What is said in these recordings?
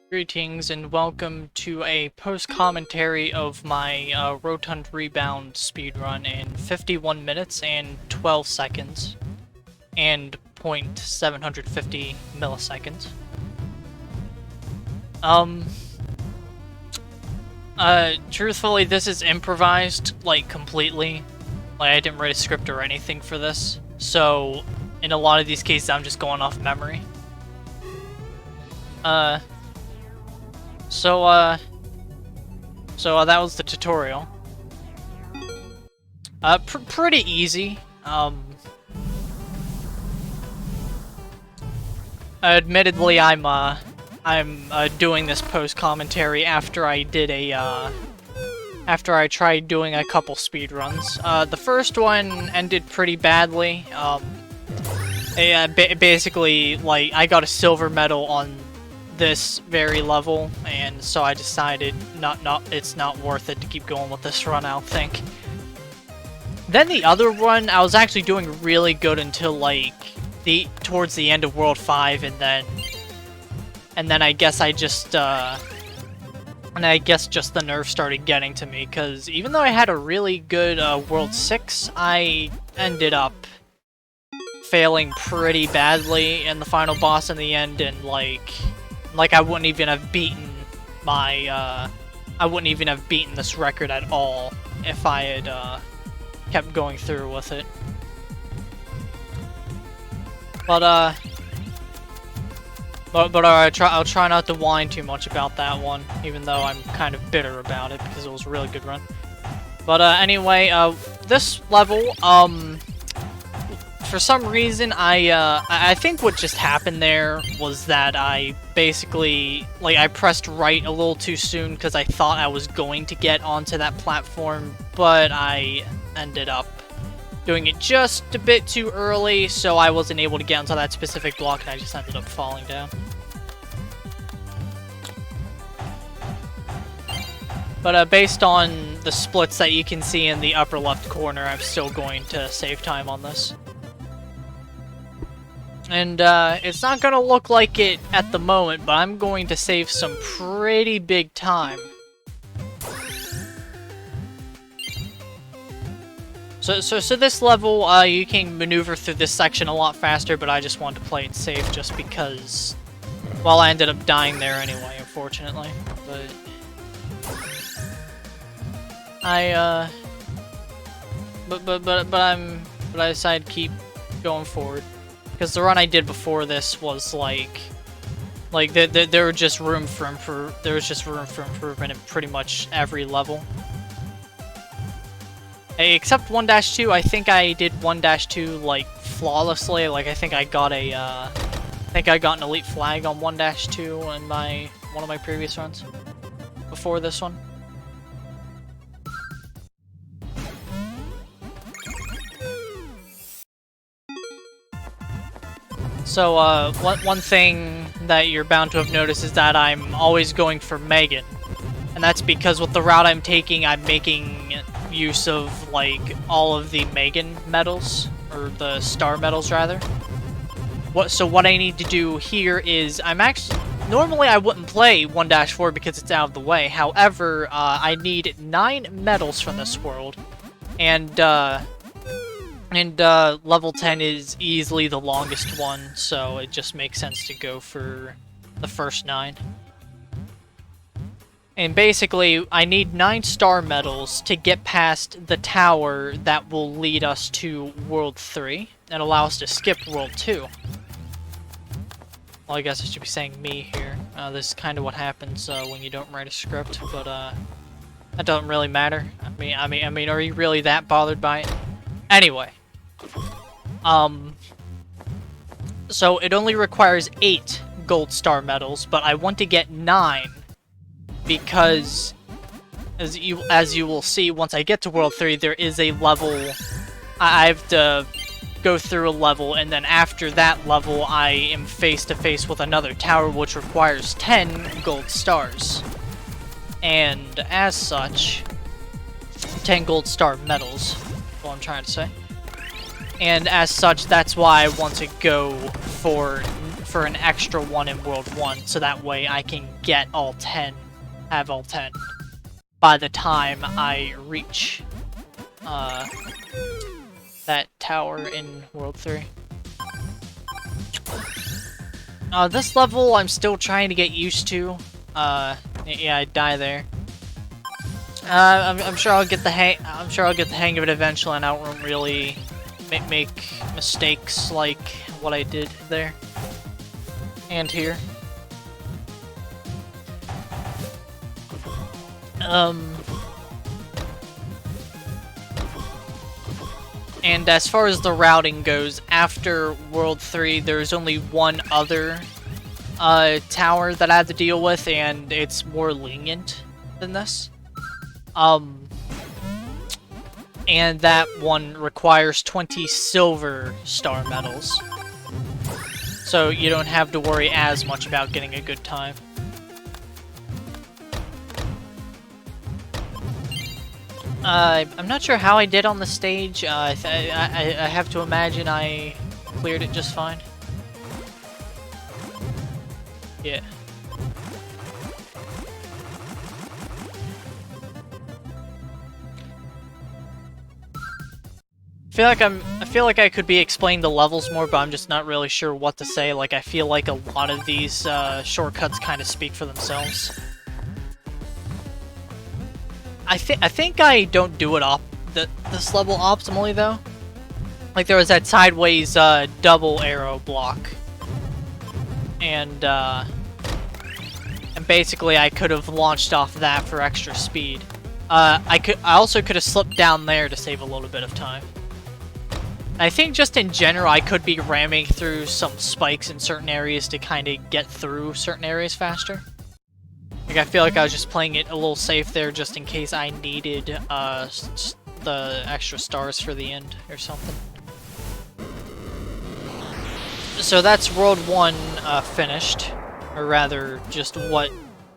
Greetings and welcome to a post-commentary of my Rotund Rebound speedrun in 51 minutes and 12 seconds and 0.750 milliseconds. Truthfully, this is improvised, like, completely. Like, I didn't write a script or anything for this, so in a lot of these cases I'm just going off memory. So that was the tutorial. Pretty easy. Admittedly, I'm doing this post-commentary after I did after I tried doing a couple speedruns. The first one ended pretty badly. Basically, like, I got a silver medal on this very level, and so I decided it's not worth it to keep going with this run, I don't think. Then the other run, I was actually doing really good until like towards the end of World 5, and then I guess just the nerve started getting to me, because even though I had a really good World 6, I ended up failing pretty badly in the final boss in the end, and like I wouldn't even have beaten my, I wouldn't even have beaten this record at all if I had, kept going through with it. But I'll try not to whine too much about that one, even though I'm kind of bitter about it, because it was a really good run. But, anyway, this level, for some reason, I think what just happened there was that I basically, like, I pressed right a little too soon because I thought I was going to get onto that platform, but I ended up doing it just a bit too early, so I wasn't able to get onto that specific block, and I just ended up falling down. But based on the splits that you can see in the upper left corner, I'm still going to save time on this. And, it's not gonna look like it at the moment, but I'm going to save some pretty big time. So this level, you can maneuver through this section a lot faster, but I just wanted to play it safe just because, well, I ended up dying there anyway, unfortunately. But I decided to keep going forward. Because the run I did before this was like there was just room for improvement in pretty much every level. Except 1-2, I think I did 1-2 like flawlessly. Like I think I got an elite flag on 1-2 in one of my previous runs before this one. So, one thing that you're bound to have noticed is that I'm always going for Megan. And that's because with the route I'm taking, I'm making use of, like, all of the Megan medals, or the star medals, rather. So what I need to do here is, normally I wouldn't play 1-4 because it's out of the way. However, I need 9 medals from this world. And level 10 is easily the longest one, so it just makes sense to go for the first 9. And basically, I need 9 star medals to get past the tower that will lead us to World 3, and allow us to skip World 2. Well, I guess I should be saying me here. This is kind of what happens when you don't write a script, but that doesn't really matter. I mean, are you really that bothered by it? Anyway. So it only requires 8 gold star medals, but I want to get 9 because as you will see once I get to World 3, there is a level I have to go through a level, and then after that level I am face to face with another tower which requires 10 gold stars. And as such, 10 gold star medals, what I'm trying to say. And as such, that's why I want to go for for an extra one in World 1, so that way I can get all 10, have all 10, by the time I reach that tower in World 3. This level I'm still trying to get used to. Yeah, I die there. I'm sure I'll get the hang. I'm sure I'll get the hang of it eventually, and I won't really make mistakes like what I did there and here. And as far as the routing goes, after World 3, there's only one other tower that I have to deal with, and it's more lenient than this. And that one requires 20 silver star medals. So you don't have to worry as much about getting a good time. I'm not sure how I did on the stage. I have to imagine I cleared it just fine. Yeah. I feel like I could be explaining the levels more, but I'm just not really sure what to say. Like, I feel like a lot of these shortcuts kind of speak for themselves. I think I don't do it this level optimally though. Like, there was that sideways double arrow block, and basically I could have launched off that for extra speed. I also could have slipped down there to save a little bit of time. I think just in general, I could be ramming through some spikes in certain areas to kind of get through certain areas faster. Like, I feel like I was just playing it a little safe there just in case I needed the extra stars for the end or something. So that's World 1 finished, or rather, just what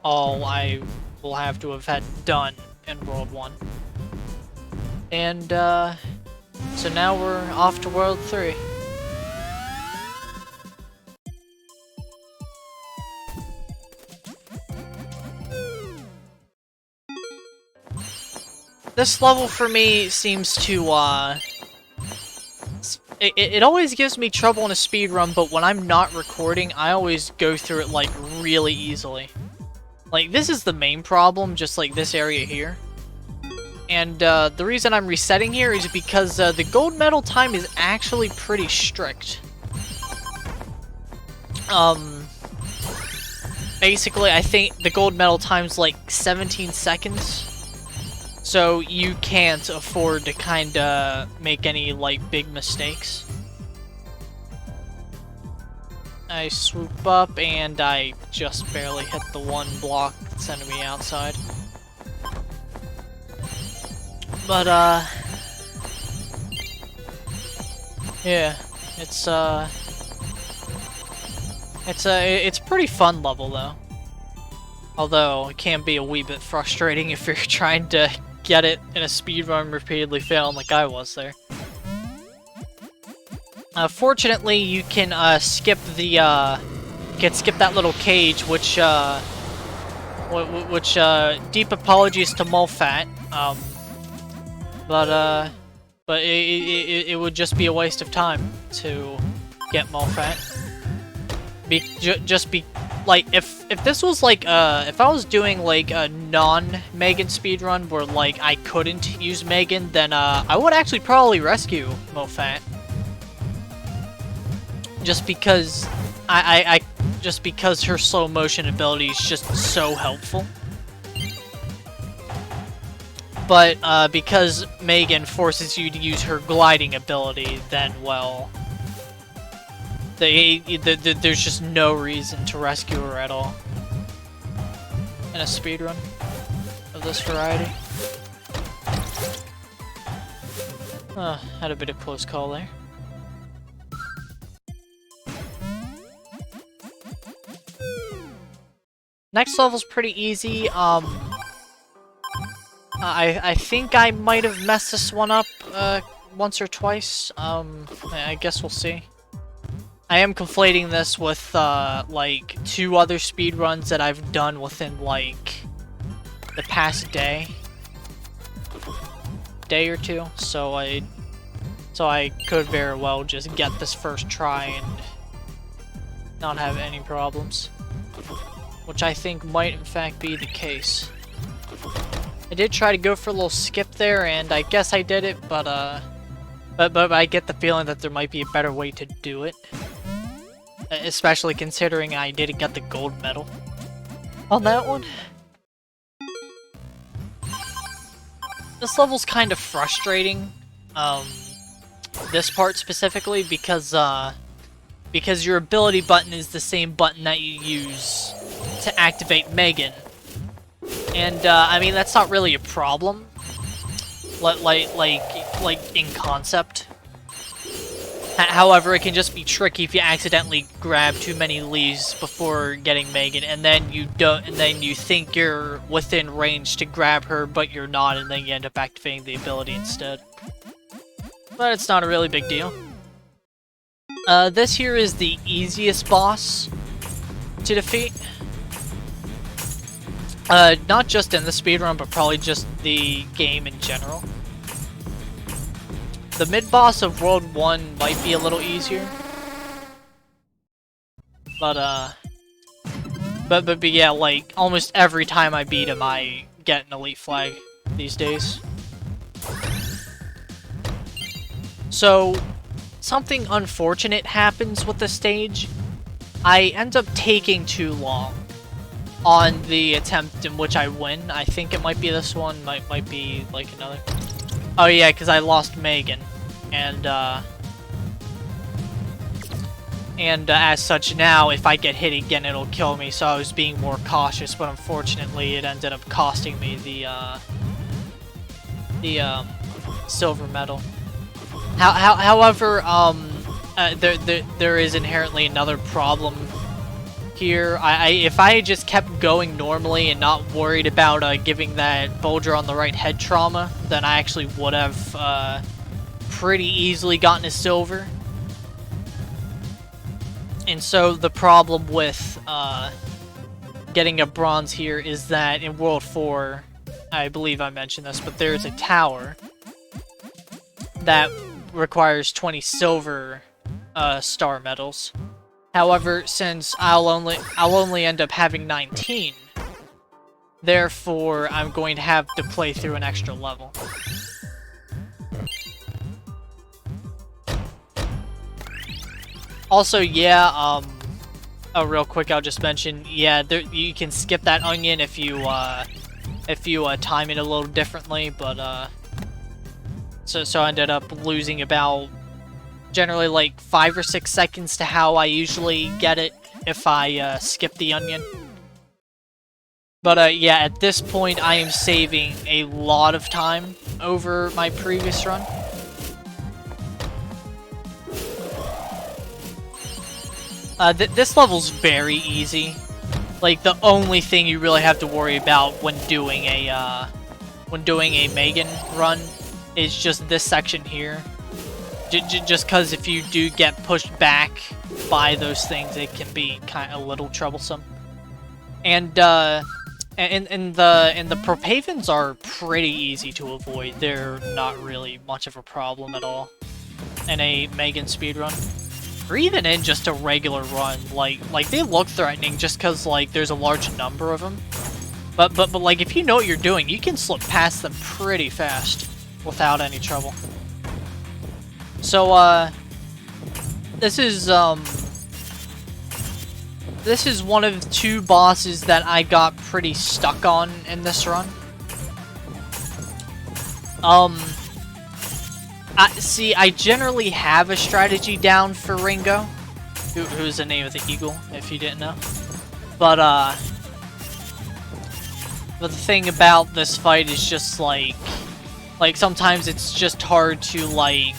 all I will have to have had done in World 1. And, so now we're off to World 3. This level for me seems to, it always gives me trouble in a speedrun, but when I'm not recording, I always go through it, like, really easily. Like, this is the main problem, just like this area here. And the reason I'm resetting here is because the gold medal time is actually pretty strict. Basically, I think the gold medal time's like 17 seconds. So you can't afford to kinda make any, like, big mistakes. I swoop up and I just barely hit the one block sending me outside. But, yeah, it's a pretty fun level, though. Although, it can be a wee bit frustrating if you're trying to get it in a speedrun repeatedly failing like I was there. Fortunately, you can, skip that little cage, which, deep apologies to Mulfat, but it would just be a waste of time to get Mulfat. Like, if this was like, if I was doing like a non-Megan speedrun where like I couldn't use Megan, then I would actually probably rescue Mulfat. Just because just because her slow motion ability is just so helpful. But because Megan forces you to use her gliding ability, then, well, there's just no reason to rescue her at all in a speedrun of this variety. Had a bit of close call there. Next level's pretty easy. I think I might have messed this one up once or twice. I guess we'll see. I am conflating this with, like, 2 other speedruns that I've done within, like, the past day or two, so I could very well just get this first try and not have any problems, which I think might in fact be the case. I did try to go for a little skip there, and I guess I did it, but I get the feeling that there might be a better way to do it, especially considering I didn't get the gold medal on that one. This level's kind of frustrating, this part specifically, because your ability button is the same button that you use to activate Megan. And, I mean, that's not really a problem, like in concept. However, it can just be tricky if you accidentally grab too many leaves before getting Megan, and then you think you're within range to grab her, but you're not, and then you end up activating the ability instead. But it's not a really big deal. This here is the easiest boss to defeat. Not just in the speedrun, but probably just the game in general. The mid-boss of World 1 might be a little easier. But yeah, like, almost every time I beat him, I get an elite flag these days. So, something unfortunate happens with the stage. I end up taking too long on the attempt in which I win. I think it might be this one, might be like another. Oh yeah, because I lost Megan, and as such now, if I get hit again, it'll kill me. So I was being more cautious, but unfortunately, it ended up costing me the silver medal. However, there is inherently another problem here. If I just kept going normally and not worried about giving that Bulger on the right head trauma, then I actually would have pretty easily gotten a silver. And so the problem with getting a bronze here is that in World 4, I believe I mentioned this, but there's a tower that requires 20 silver star medals. However, since I'll only end up having 19, therefore I'm going to have to play through an extra level. Also, yeah, real quick, I'll just mention, yeah, you can skip that onion if you time it a little differently, but so I ended up losing about generally like 5 or 6 seconds to how I usually get it if I skip the onion. But yeah, at this point I am saving a lot of time over my previous run. This level's very easy. Like, the only thing you really have to worry about when doing a Megan run is just this section here. Just because if you do get pushed back by those things, it can be kind of a little troublesome. And the Propavens are pretty easy to avoid. They're not really much of a problem at all in a Megan speedrun. Or even in just a regular run, like they look threatening just because like there's a large number of them. But like if you know what you're doing, you can slip past them pretty fast without any trouble. So this is one of 2 bosses that I got pretty stuck on in this run. See, I generally have a strategy down for Ringo, who's the name of the eagle, if you didn't know. But the thing about this fight is just like sometimes it's just hard to like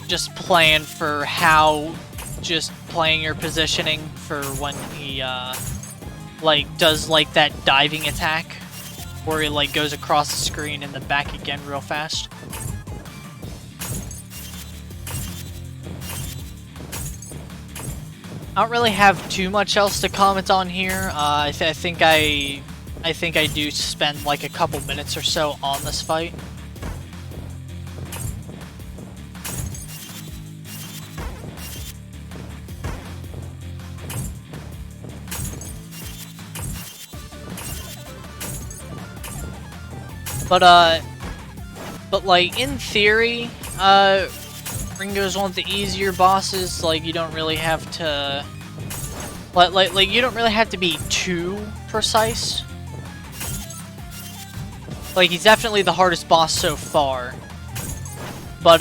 just plan for how just playing your positioning for when he like does like that diving attack where he like goes across the screen and then back again real fast. I don't really have too much else to comment on here. I think I do spend like a couple minutes or so on this fight. But like in theory, Ringo's one of the easier bosses. Like you don't really have to, like you don't really have to be too precise. Like he's definitely the hardest boss so far. But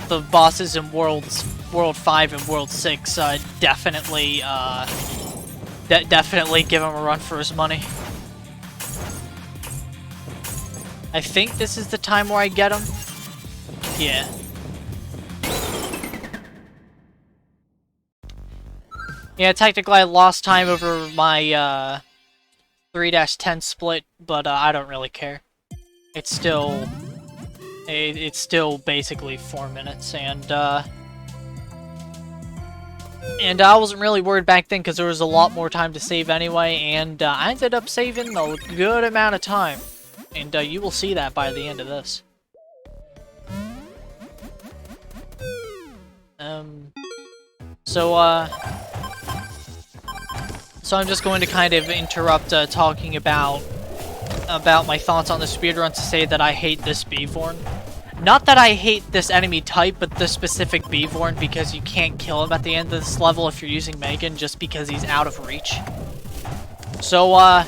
the bosses in World 5 and World 6 definitely definitely give him a run for his money. I think this is the time where I get him. Yeah. Yeah, technically I lost time over my 3-10 split, but I don't really care. It's still basically 4 minutes, and I wasn't really worried back then because there was a lot more time to save anyway, and I ended up saving a good amount of time. And you will see that by the end of this. So I'm just going to kind of interrupt talking about my thoughts on the speedrun to say that I hate this Beevorn. Not that I hate this enemy type, but this specific Beevorn because you can't kill him at the end of this level if you're using Megan just because he's out of reach. So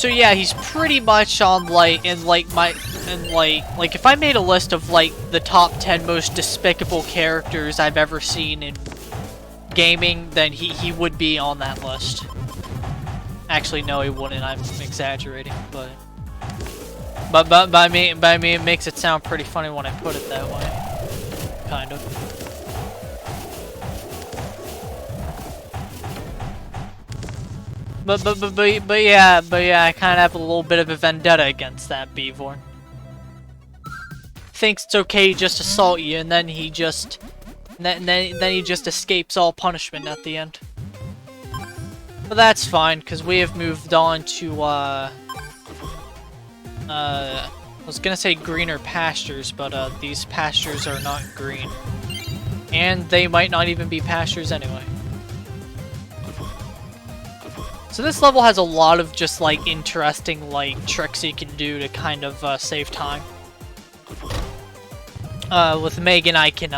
yeah, he's pretty much on like if I made a list of like the top 10 most despicable characters I've ever seen in gaming, then he would be on that list. Actually, no, he wouldn't. I'm exaggerating, but by me it makes it sound pretty funny when I put it that way, kind of. But yeah, I kind of have a little bit of a vendetta against that Beevorn. Thinks it's okay to just assault you, and then he just, then he just escapes all punishment at the end. But that's fine, because we have moved on to I was gonna say greener pastures, but these pastures are not green, and they might not even be pastures anyway. So this level has a lot of just like interesting like tricks you can do to kind of save time. With Megan I can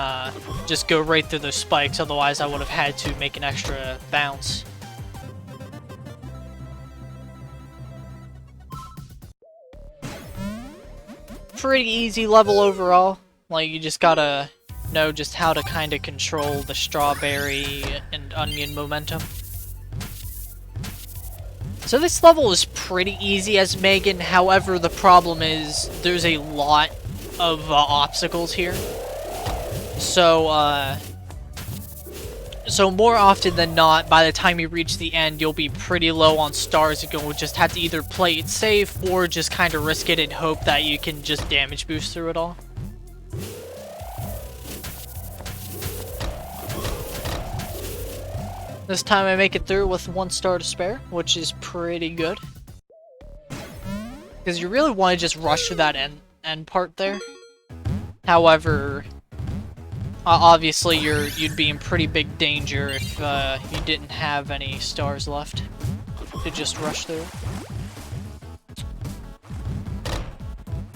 just go right through those spikes, otherwise I would have had to make an extra bounce. Pretty easy level overall. Like you just gotta know just how to kind of control the strawberry and onion momentum. So this level is pretty easy as Megan, however the problem is there's a lot of obstacles here. So more often than not, by the time you reach the end, you'll be pretty low on stars and you'll just have to either play it safe or just kind of risk it and hope that you can just damage boost through it all. This time I make it through with 1 star to spare, which is pretty good. Because you really want to just rush to that end part there. However, obviously you'd be in pretty big danger if you didn't have any stars left to just rush through.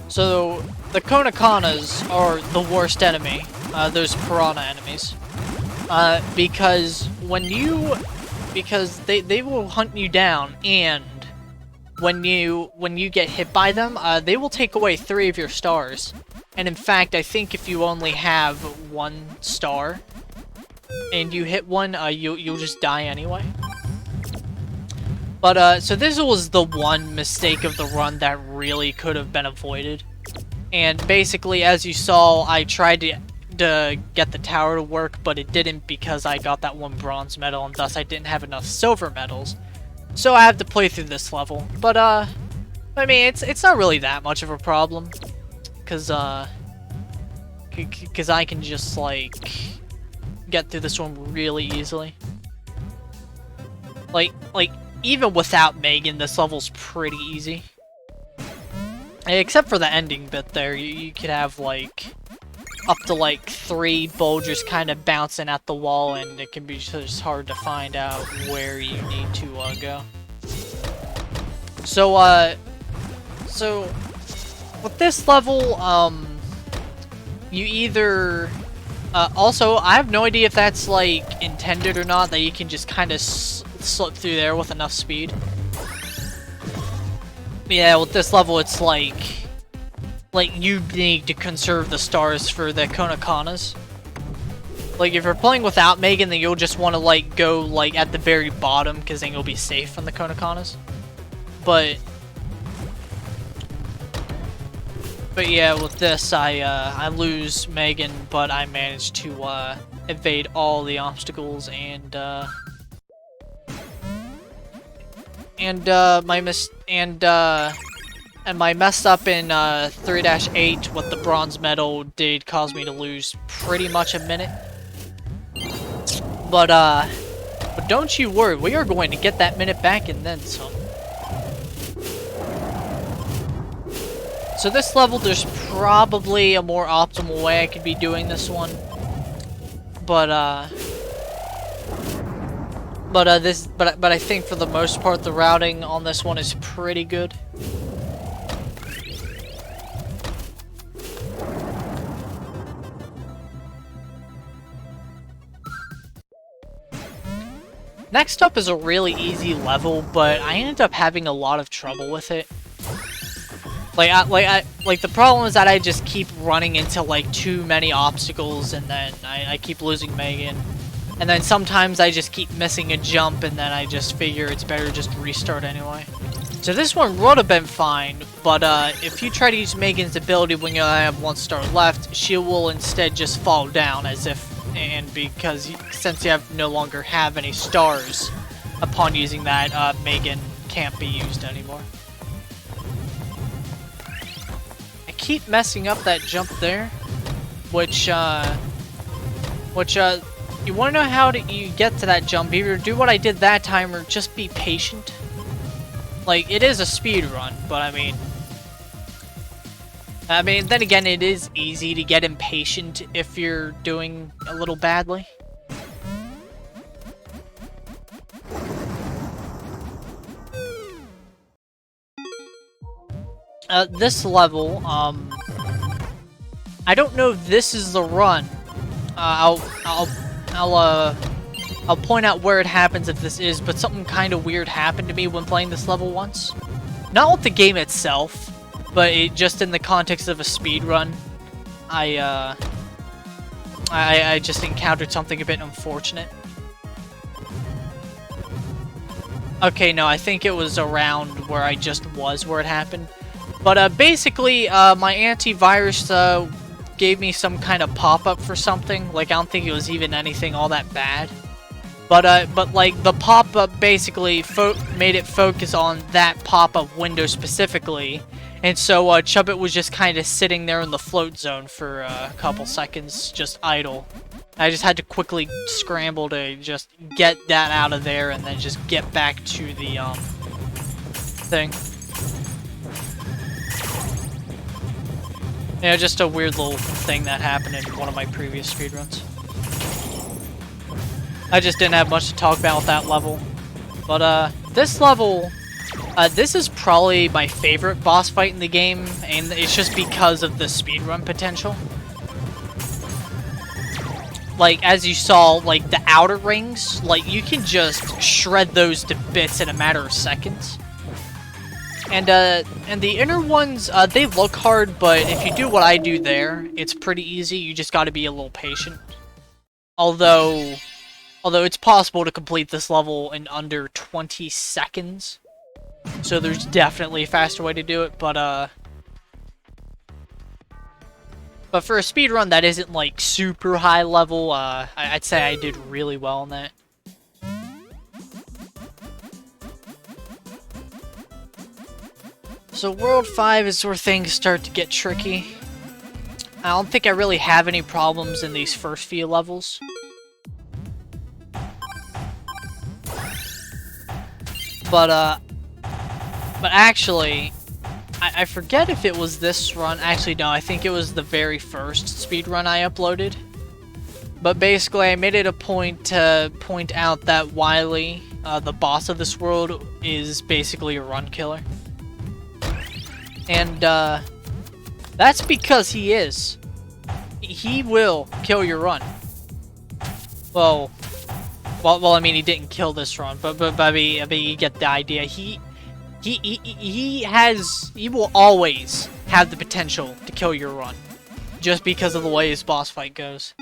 So the Konakanas are the worst enemy, those piranha enemies. Because they will hunt you down, and when you get hit by them, they will take away 3 of your stars. And in fact, I think if you only have 1 star and you hit one, you'll just die anyway. But so this was the one mistake of the run that really could have been avoided. And basically, as you saw, I tried to get the tower to work, but it didn't because I got that 1 bronze medal, and thus I didn't have enough silver medals. So I have to play through this level. But I mean, it's not really that much of a problem, cause I can just like get through this one really easily. Like, even without Megan, this level's pretty easy. Except for the ending bit there, you could have, like, up to, like, 3 bulgers kind of bouncing at the wall, and it can be just hard to find out where you need to, go. So, so, with this level, you either... also, I have no idea if that's, like, intended or not, that you can just kind of slip through there with enough speed. Yeah, with this level, it's like you need to conserve the stars for the Konakanas. Like, if you're playing without Megan, then you'll just want to, like, go, like, at the very bottom, because then you'll be safe from the Konakanas. But yeah, with this, I lose Megan, but I managed to, evade all the obstacles, and my mess up in 3-8 with the bronze medal did cause me to lose pretty much a minute. But don't you worry, we are going to get that minute back and then some. So this level, there's probably a more optimal way I could be doing this one. But I think for the most part, the routing on this one is pretty good. Next up is a really easy level, but I ended up having a lot of trouble with it. Like the problem is that I just keep running into like too many obstacles, and then I keep losing Megan. And then sometimes I just keep missing a jump, and then I just figure it's better just to restart anyway. So this one would have been fine, but if you try to use Megan's ability when you only have 1 star left, she will instead just fall down as if, and because since you no longer have any stars upon using that, Megan can't be used anymore. I keep messing up that jump there, which you want to know how you get to that jump. Either do what I did that time or just be patient. Like, it is a speed run, but I mean, then again, it is easy to get impatient if you're doing a little badly. This level, I don't know if this is the run. I'll point out where it happens if this is, but something kind of weird happened to me when playing this level once. Not with the game itself, but just in the context of a speed run. I just encountered something a bit unfortunate. Okay, no, I think it was around where I just was where it happened. But basically, my antivirus gave me some kind of pop-up for something. Like, I don't think it was even anything all that bad. But like, the pop-up basically made it focus on that pop-up window specifically. And so, Chubbit was just kind of sitting there in the float zone for a couple seconds, just idle. I just had to quickly scramble to just get that out of there and then just get back to the, thing. Yeah, just a weird little thing that happened in one of my previous speedruns. I just didn't have much to talk about with that level. But, this level, this is probably my favorite boss fight in the game, and it's just because of the speedrun potential. Like, as you saw, like, the outer rings, like, you can just shred those to bits in a matter of seconds. And the inner ones, they look hard, but if you do what I do there, it's pretty easy. You just gotta be a little patient. Although it's possible to complete this level in under 20 seconds. So there's definitely a faster way to do it, but for a speedrun that isn't, like, super high level, I'd say I did really well on that. So World 5 is where things start to get tricky. I don't think I really have any problems in these first few levels. but actually, I forget if it was this run. Actually, no, I think it was the very first speedrun I uploaded. But basically, I made it a point to point out that Wily, the boss of this world, is basically a run killer. And, that's because he is. He will kill your run. Well, I mean, he didn't kill this run, but I mean, you get the idea. He will always have the potential to kill your run, just because of the way his boss fight goes.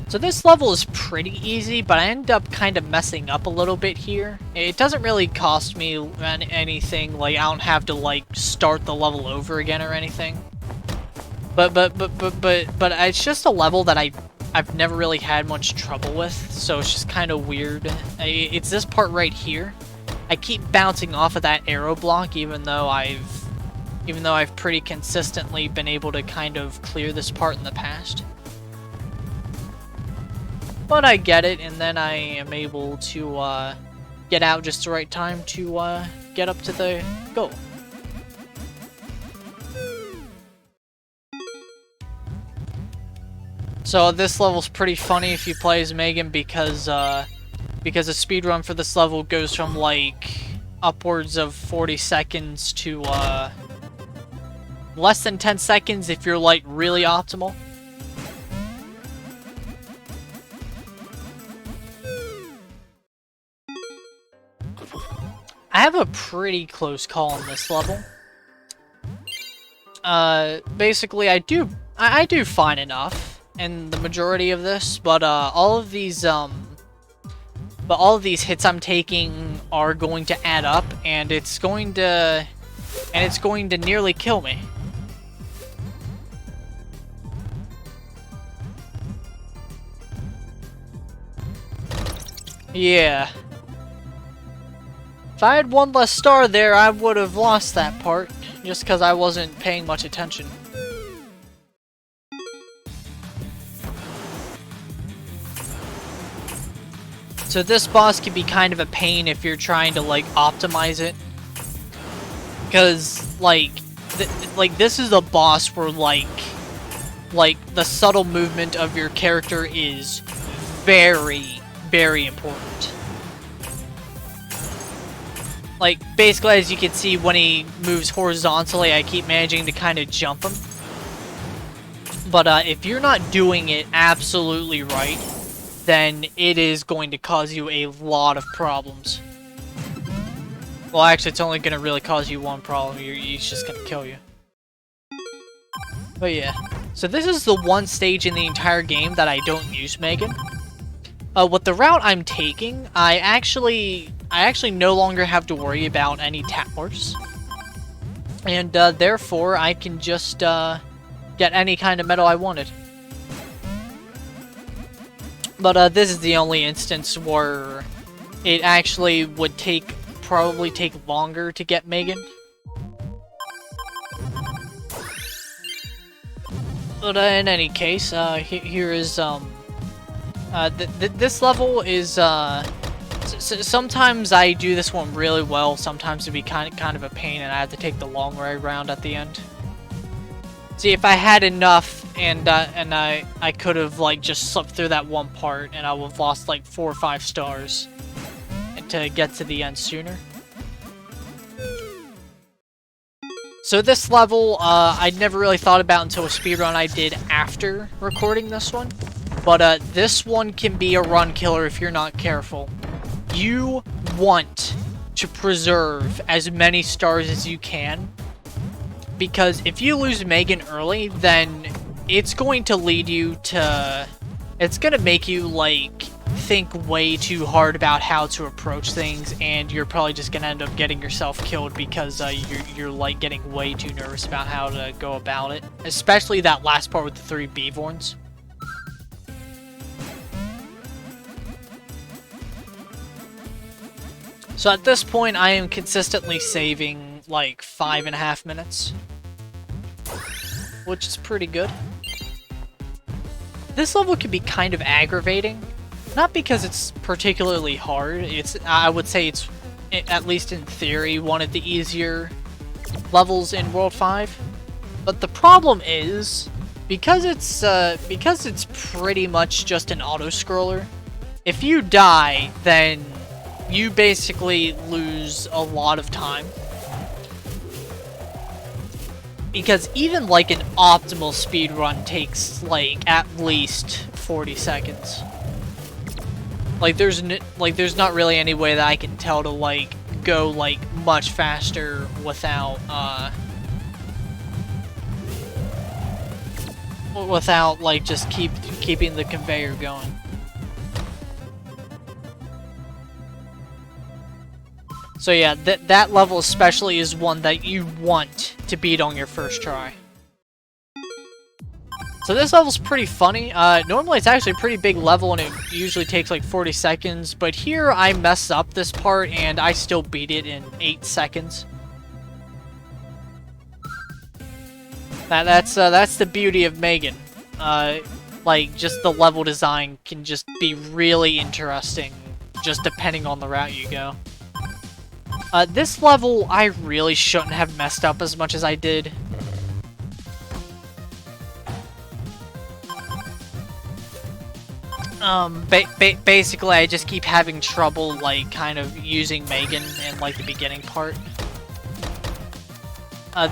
So this level is pretty easy, but I end up kind of messing up a little bit here. It doesn't really cost me anything, like I don't have to like start the level over again or anything. But it's just a level that I've never really had much trouble with, so it's just kind of weird. It's this part right here. I keep bouncing off of that arrow block, even though I've pretty consistently been able to kind of clear this part in the past. But I get it, and then I am able to get out just the right time to get up to the goal. So this level's pretty funny if you play as Megan, because a speedrun for this level goes from like upwards of 40 seconds to less than 10 seconds if you're like really optimal. I have a pretty close call on this level. Basically, I do fine enough in the majority of this, but all of these hits I'm taking are going to add up, and it's going to nearly kill me. Yeah. If I had one less star there, I would have lost that part, just because I wasn't paying much attention. So this boss can be kind of a pain if you're trying to, like, optimize it. Because, like this is a boss where, like, the subtle movement of your character is very, very important. Like, basically, as you can see, when he moves horizontally, I keep managing to kind of jump him. But if you're not doing it absolutely right, then it is going to cause you a lot of problems. Well, actually, it's only going to really cause you one problem. He's just going to kill you. But yeah. So this is the one stage in the entire game that I don't use Megan. With the route I'm taking, I actually no longer have to worry about any towers. And therefore, I can just get any kind of medal I wanted. But this is the only instance where it actually would probably take longer to get Megan. But in any case, here is this level is sometimes I do this one really well, sometimes it'd be kind of a pain and I have to take the long way around at the end. See, if I had enough and I could have like just slipped through that one part and I would have lost like 4 or 5 stars to get to the end sooner. So this level, I'd never really thought about until a speedrun I did after recording this one. But this one can be a run killer if you're not careful. You want to preserve as many stars as you can. Because if you lose Megan early, then it's going to lead you to... It's going to make you, like, think way too hard about how to approach things, and you're probably just going to end up getting yourself killed because you're, like, getting way too nervous about how to go about it. Especially that last part with the 3 Beevorns. So at this point, I am consistently saving, like, 5.5 minutes. Which is pretty good. This level can be kind of aggravating, Not because it's particularly hard. I would say it's, at least in theory, one of the easier levels in World 5. But the problem is, because it's pretty much just an auto-scroller, if you die, then you basically lose a lot of time. Because even like an optimal speedrun takes like at least 40 seconds. Like there's not really any way that I can tell to like go like much faster without like just keeping the conveyor going. So yeah, that level especially is one that you want to beat on your first try. So this level's pretty funny. Normally it's actually a pretty big level and it usually takes like 40 seconds, but here I messed up this part and I still beat it in 8 seconds. That's the beauty of Megan. Like just the level design can just be really interesting, just depending on the route you go. This level, I really shouldn't have messed up as much as I did. Basically, I just keep having trouble, like, kind of using Megan in, like, the beginning part.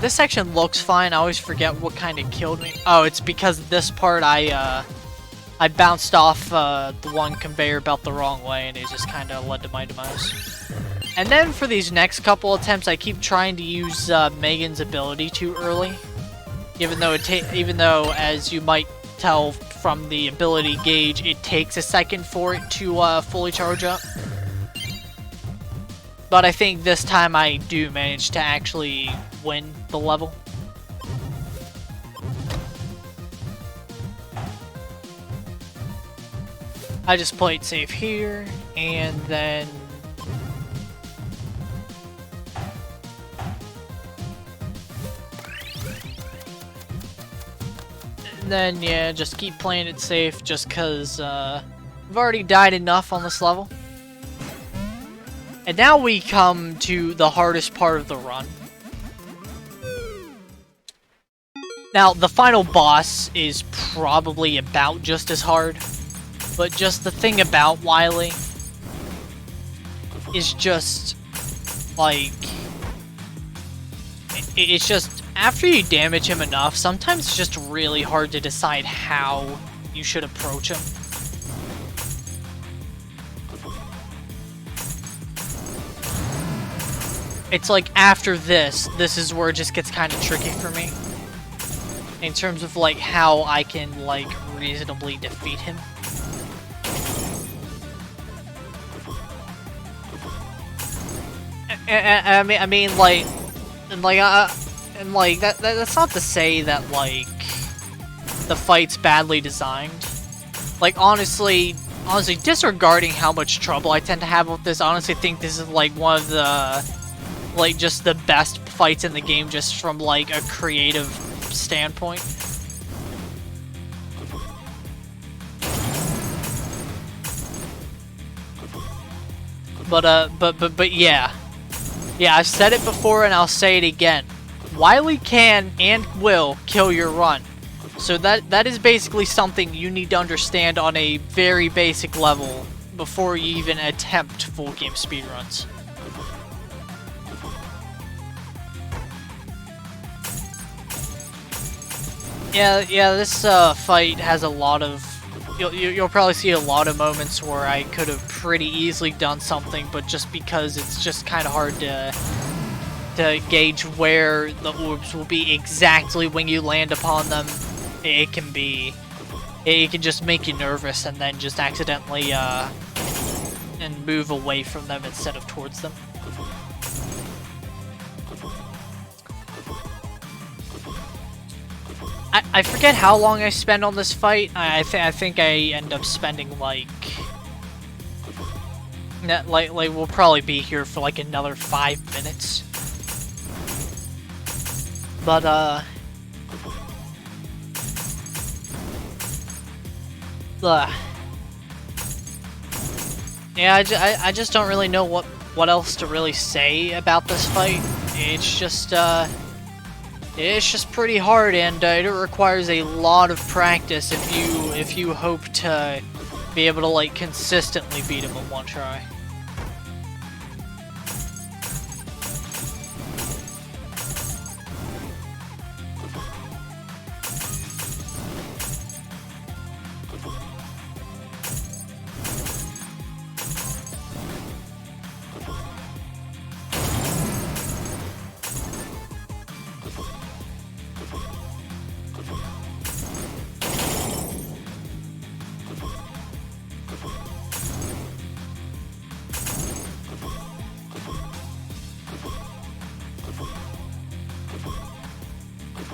This section looks fine. I always forget what kind of killed me. Oh, it's because this part, I bounced off, the one conveyor belt the wrong way, and it just kind of led to my demise. And then for these next couple attempts, I keep trying to use Megan's ability too early, even though as you might tell from the ability gauge, it takes a second for it to fully charge up. But I think this time I do manage to actually win the level. I just played safe here, and then yeah, just keep playing it safe just because I've already died enough on this level. And now we come to the hardest part of the run. Now, the final boss is probably about just as hard, but just the thing about Wily is just, like, it's just, after you damage him enough, sometimes it's just really hard to decide how you should approach him. It's like after this is where it just gets kind of tricky for me. In terms of like how I can like reasonably defeat him. I mean like, and like that's not to say that like the fight's badly designed. Like honestly disregarding how much trouble I tend to have with this, I honestly think this is like one of the like just the best fights in the game just from like a creative standpoint. But yeah. Yeah, I've said it before and I'll say it again. Wily can and will kill your run. So that is basically something you need to understand on a very basic level before you even attempt full game speedruns. Yeah, this fight has a lot of... You'll probably see a lot of moments where I could have pretty easily done something, but just because it's just kind of hard to gauge where the orbs will be exactly when you land upon them, it can just make you nervous and then just accidentally and move away from them instead of towards them. I forget how long I spend on this fight. I think I end up spending like we'll probably be here for like another 5 minutes. But Yeah, I just don't really know what else to really say about this fight. It's just pretty hard, and it requires a lot of practice if you hope to be able to like consistently beat him in one try.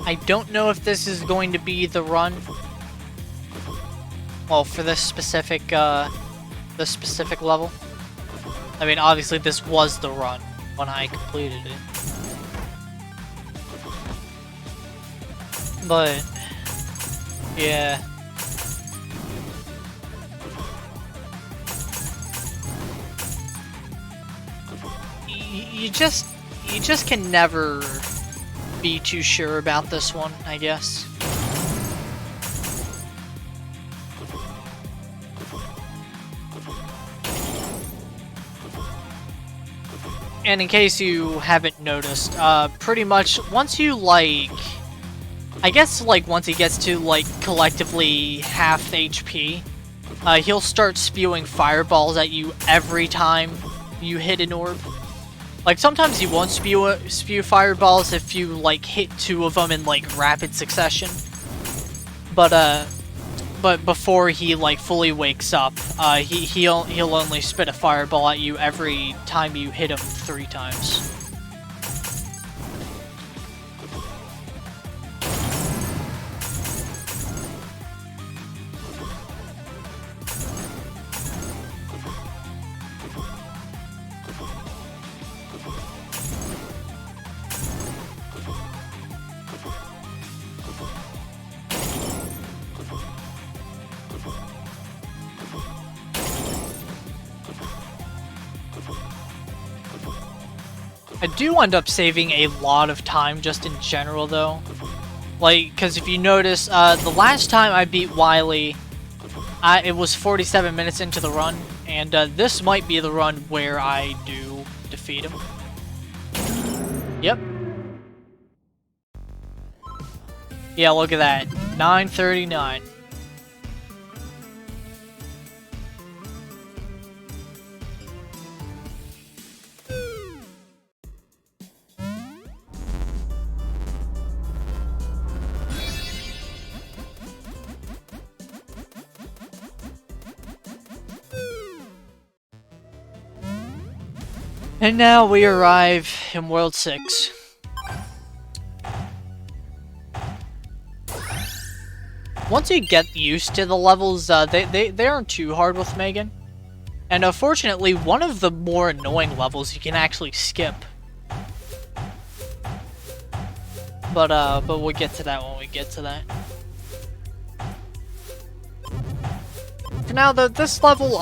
I don't know if this is going to be the run. Well, for this specific level. I mean, obviously this was the run when I completed it. But yeah. You just can never be too sure about this one, I guess. And in case you haven't noticed, pretty much once you like, I guess like once he gets to like collectively half HP, he'll start spewing fireballs at you every time you hit an orb. Like, sometimes he won't spew fireballs if you, like, hit 2 of them in, like, rapid succession. But before he, like, fully wakes up, he'll only spit a fireball at you every time you hit him 3 times. I do end up saving a lot of time just in general, though. Like, because if you notice, the last time I beat Wily, it was 47 minutes into the run, and this might be the run where I do defeat him. Yep. Yeah, look at that. 9:39. And now we arrive in World 6. Once you get used to the levels, they aren't too hard with Megan. And unfortunately, one of the more annoying levels you can actually skip. But we'll get to that when we get to that. For now, this level,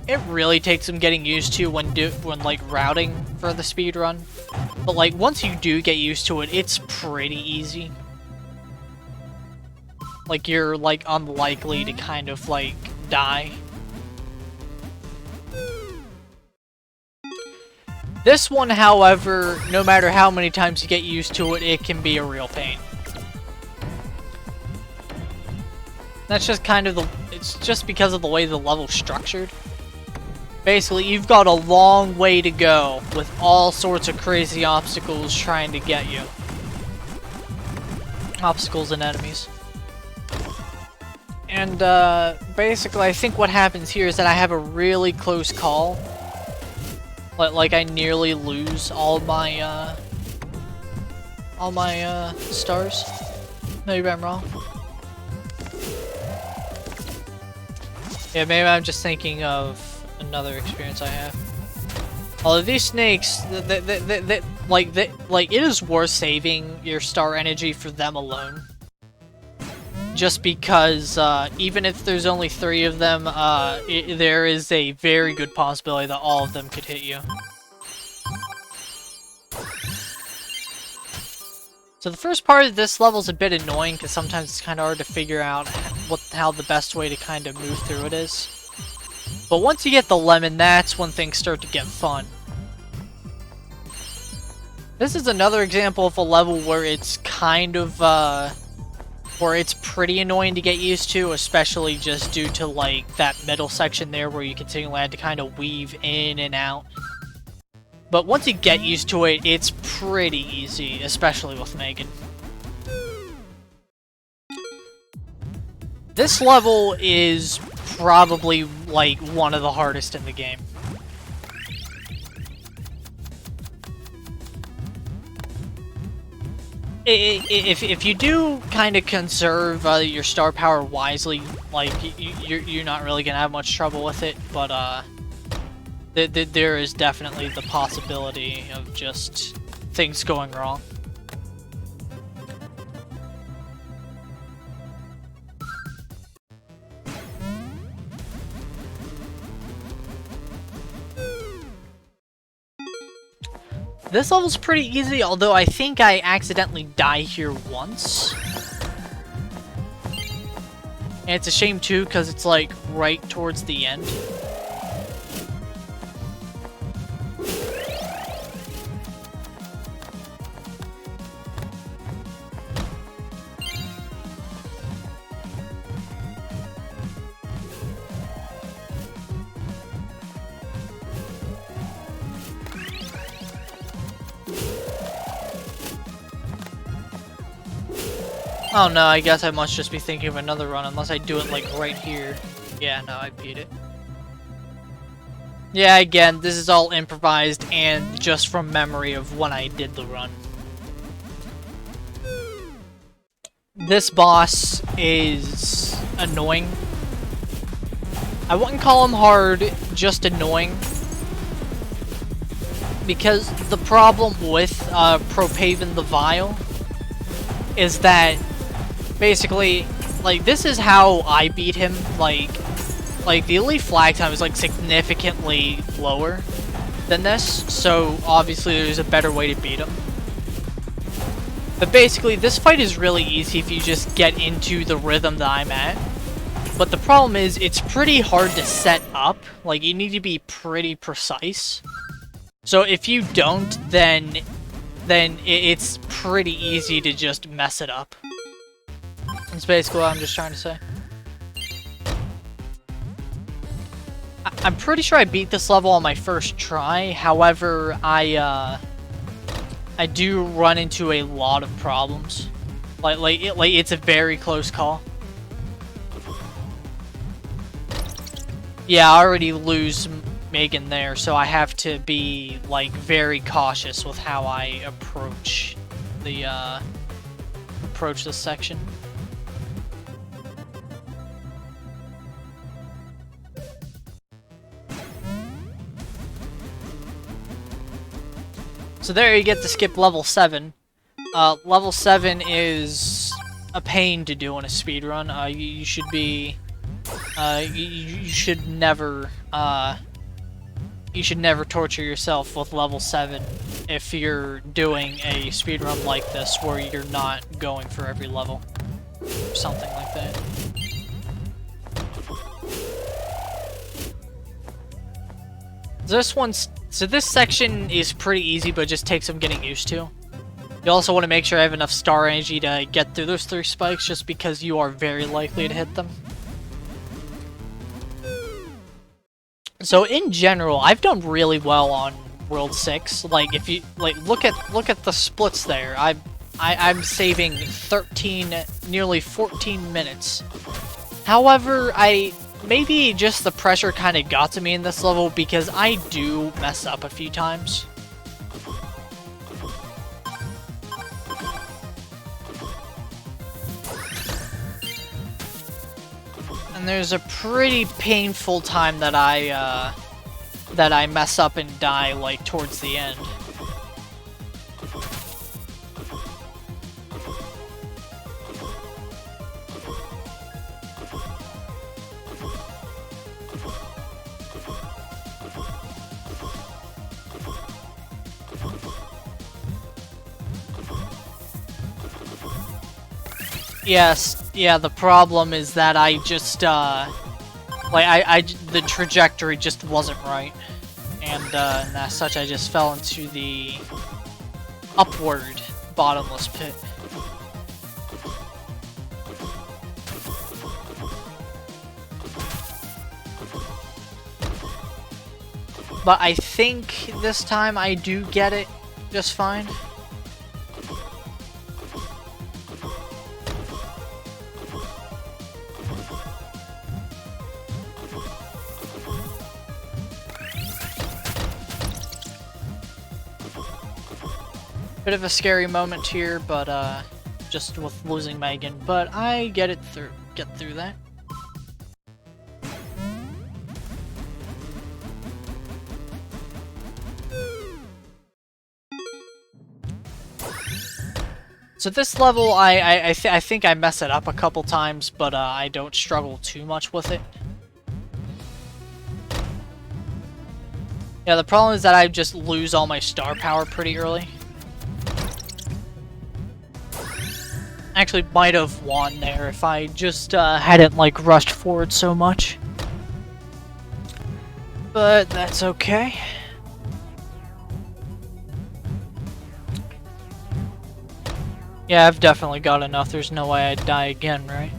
it really takes some getting used to when like routing for the speedrun. But like once you do get used to it, it's pretty easy. Like you're like unlikely to kind of like die. This one, however, no matter how many times you get used to it, it can be a real pain. That's just kind of it's just because of the way the level's structured. Basically, you've got a long way to go with all sorts of crazy obstacles trying to get you. Obstacles and enemies. And, basically, I think what happens here is that I have a really close call. Like, I nearly lose all my stars. Maybe I'm wrong. Yeah, maybe I'm just thinking of another experience I have. Although these snakes, like, it is worth saving your star energy for them alone. just because even if there's only 3 of them, there is a very good possibility that all of them could hit you. So the first part of this level is a bit annoying because sometimes it's kind of hard to figure out how the best way to kind of move through it is. But once you get the lemon, that's when things start to get fun. This is another example of a level where it's kind of, where it's pretty annoying to get used to, especially just due to, like, that middle section there where you continually had to kind of weave in and out. But once you get used to it, it's pretty easy, especially with Megan. This level is probably, like, one of the hardest in the game. If you do kind of conserve your star power wisely, like, you're not really gonna have much trouble with it, but there is definitely the possibility of just things going wrong. This level's pretty easy, although I think I accidentally die here once. And it's a shame too, because it's like right towards the end. Oh no, I guess I must just be thinking of another run, unless I do it like right here. Yeah, no, I beat it. Yeah, again, this is all improvised and just from memory of when I did the run. This boss is annoying. I wouldn't call him hard, just annoying. Because the problem with Propaven the Vile is that basically, like, this is how I beat him. Like the elite flag time is like significantly lower than this, so obviously there's a better way to beat him. But basically, this fight is really easy if you just get into the rhythm that I'm at. But the problem is, it's pretty hard to set up. Like, you need to be pretty precise. So if you don't, then it's pretty easy to just mess it up. That's basically what I'm just trying to say. I'm pretty sure I beat this level on my first try. However, I do run into a lot of problems. Like it's a very close call. Yeah, I already lose Megan there, so I have to be like very cautious with how I approach the this section. So there you get to skip level 7. Level 7 is a pain to do in a speedrun. You should be... you should never torture yourself with level 7 if you're doing a speedrun like this where you're not going for every level. Or something like that. So this section is pretty easy, but it just takes some getting used to. You also want to make sure I have enough star energy to get through those 3 spikes, just because you are very likely to hit them. So in general, I've done really well on World 6. Like, if you look at the splits there. I'm saving 13, nearly 14 minutes. However, maybe just the pressure kind of got to me in this level because I do mess up a few times. And there's a pretty painful time that I mess up and die, like, towards the end. Yes, yeah, the problem is that I just, the trajectory just wasn't right. And as such, I just fell into the upward bottomless pit. But I think this time I do get it just fine. Bit of a scary moment here, but just with losing Megan, but I get through that. So this level, I think I mess it up a couple times, but I don't struggle too much with it. Yeah, the problem is that I just lose all my star power pretty early. Actually, might have won there if I just hadn't like rushed forward so much. But that's okay. Yeah, I've definitely got enough. There's no way I'd die again, right?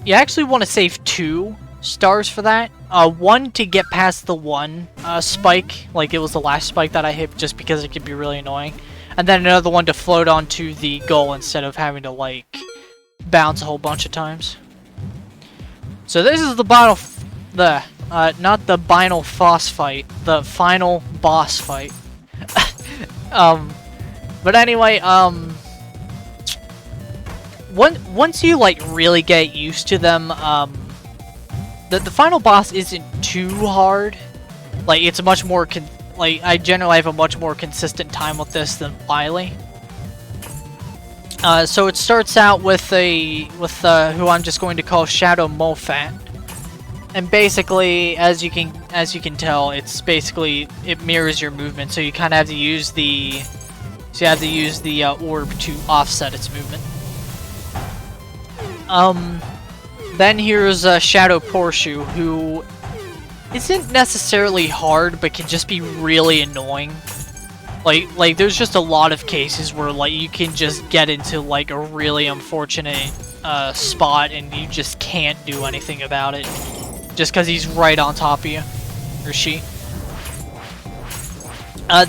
You actually want to save 2 stars for that. One to get past the one spike, like it was the last spike that I hit, just because it could be really annoying. And then another one to float onto the goal instead of having to, like, bounce a whole bunch of times. So this is the not the final boss fight, the final boss fight. But anyway, once you, like, really get used to them, the final boss isn't too hard. Like, it's much more I generally have a much more consistent time with this than Wily. So it starts out with who I'm just going to call Shadow Mofat. And basically, as you can tell, it mirrors your movement, so you kind of have to use the orb to offset its movement. Then here's Shadow Porsche, who isn't necessarily hard, but can just be really annoying. Like there's just a lot of cases where, like, you can just get into, like, a really unfortunate spot and you just can't do anything about it, just because he's right on top of you, or she.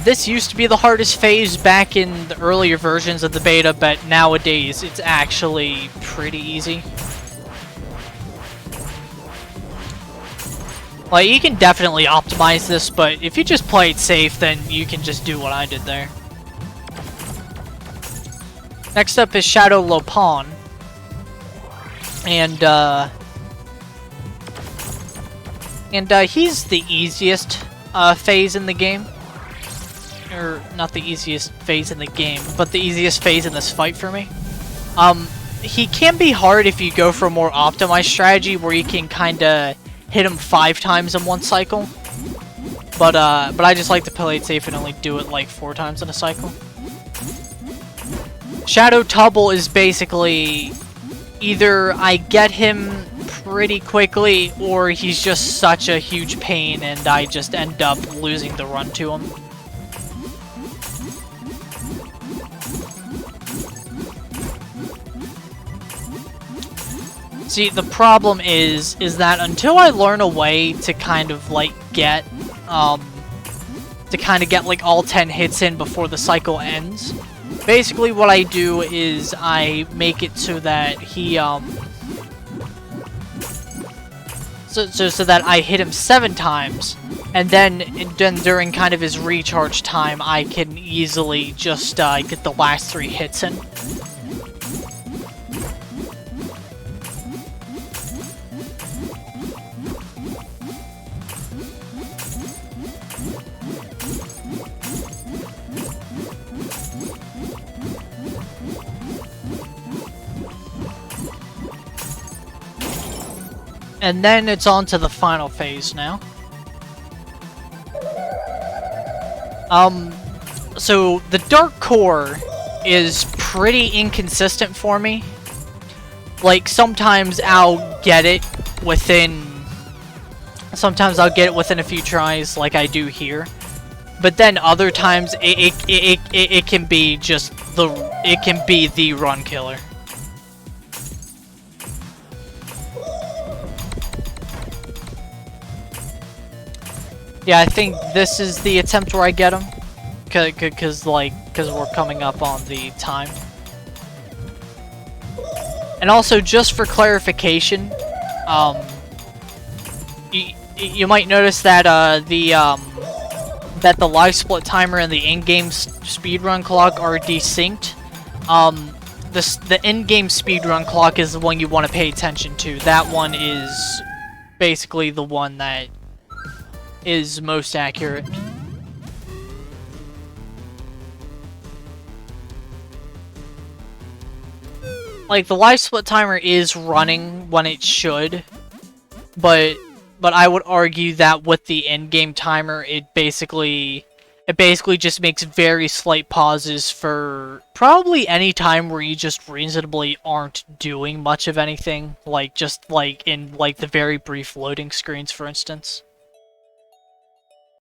This used to be the hardest phase back in the earlier versions of the beta, but nowadays it's actually pretty easy. Like, you can definitely optimize this, but if you just play it safe, then you can just do what I did there. Next up is Shadow Lopan. And he's the easiest phase in the game. Or, not the easiest phase in the game, but the easiest phase in this fight for me. He can be hard if you go for a more optimized strategy where you can kinda hit him 5 times in one cycle. But I just like to play it safe and only do it like 4 times in a cycle. Shadow Tubble is basically either I get him pretty quickly, or he's just such a huge pain and I just end up losing the run to him. See, the problem is that until I learn a way to kind of, like, get like all 10 hits in before the cycle ends, basically what I do is I make it so that he so that I hit him 7 times, and then during kind of his recharge time I can easily just get the last 3 hits in. And then it's on to the final phase now. So the Dark Core is pretty inconsistent for me. Like, sometimes I'll get it within a few tries, like I do here. But then other times, it can be just the run killer. Yeah, I think this is the attempt where I get him. Cause we're coming up on the time. And also, just for clarification, you might notice that that the live split timer and the in-game speedrun clock are desynced. The in-game speedrun clock is the one you want to pay attention to. That one is basically the one that is most accurate. Like, the live split timer is running when it should, but I would argue that with the in-game timer, it basically just makes very slight pauses for probably any time where you just reasonably aren't doing much of anything, like just like in like the very brief loading screens, for instance.